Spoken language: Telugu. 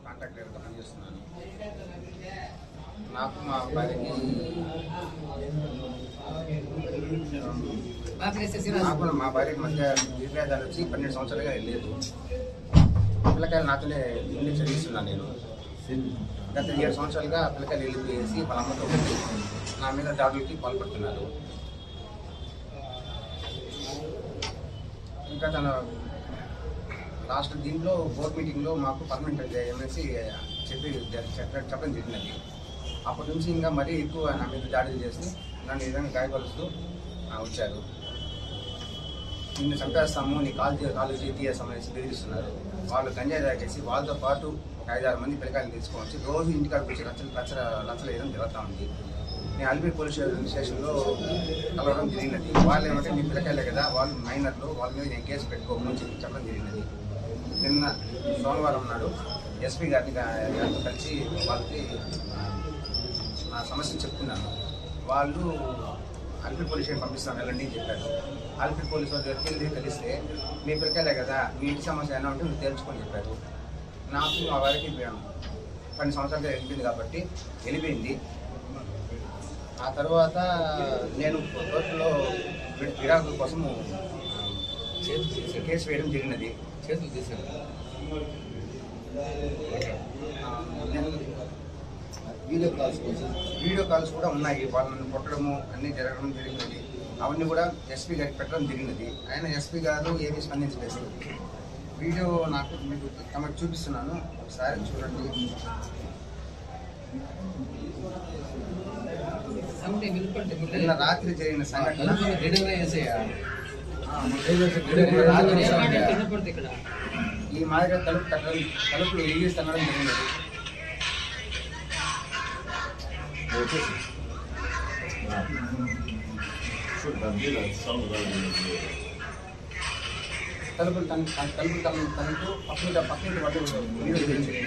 కాంట్రాక్టర్గా పనిచేస్తున్నాను. నాకు మా భార్యకి మా భార్యకి మధ్య విభేదాలు వచ్చి 12 సంవత్సరాలుగా లేదు. పిల్లకాయలు నాతోనే ఇల్లు చదివిస్తున్నాను నేను. గత 7 సంవత్సరాలుగా పిల్లకాయలు వెళ్ళిపోయేసి వాళ్ళ అమ్మతో ఉండి నా మీద దాడులకి పాల్పడుతున్నారు. ఇంకా తన లాస్ట్ దీంట్లో బోర్డు మీటింగ్లో మాకు పర్మనెంట్ చేయాలనేసి చెప్పడం జరిగినది. అప్పటి నుంచి ఇంకా మరీ ఎక్కువ నా మీద దాడులు చేసి నన్ను ఈ విధంగా గాయపరుస్తూ వచ్చారు. నిన్ను చంపేస్తాము, నీ కాలు తీయేస్తామనేసి బెదిరిస్తున్నారు. వాళ్ళు గంజాయి తాగేసి వాళ్ళతో పాటు 5-6 మంది పిల్లకాయలు తీసుకోవచ్చు రోజు ఇంటికాడికి వచ్చి లచ్చలేయడం జరుగుతూ ఉంది. నేను అల్పి పోలీస్ స్టేషన్లో కలవడం జరిగినది. వాళ్ళు ఏమంటే మీ పిల్లకాయలే కదా, వాళ్ళు మైనర్లు, వాళ్ళ మీద నేను కేసు పెట్టుకోమని చెప్పడం జరిగినది. నిన్న సోమవారం నాడు ఎస్పీ గారితో కలిసి వాళ్ళకి నా సమస్యను చెప్తున్నాను. వాళ్ళు అల్పి పోలీస్ స్టేషన్ పంపిస్తాను వెళ్ళండి అని చెప్పారు. అల్పి పోలీసు వాళ్ళ దగ్గరికి కలిస్తే మీ పిల్లకాయలే కదా, మీ ఇంటి సమస్య అయినా ఉంటే మీరు తేల్చుకొని చెప్పారు. నాకు మా వారికి 12 సంవత్సరాలుగా వెళ్ళిపోయింది కాబట్టి వెళ్ళిపోయింది. ఆ తర్వాత నేను కోర్టులో విడాకుల కోసము కేసు వేయడం జరిగినది. చేతులు తీసాను. వీడియో కాల్స్ కూడా ఉన్నాయి. వాళ్ళని కొట్టడము అన్నీ జరగడం జరిగినది. అవన్నీ కూడా ఎస్పీ గారికి పెట్టడం జరిగినది. ఆయన ఎస్పీ గారు ఏమీ స్పందించలేదు. వీడియో మీకు తమకు చూపిస్తున్నాను, ఒకసారి చూడండి. నిన్న రాత్రి జరిగిన సంఘటన ఈ మాదిరిగా తలుపులు రిలీజ్ అనడం జరిగినది. తలుపులు తనకు పక్కింటి వాళ్ళు జరిగింది.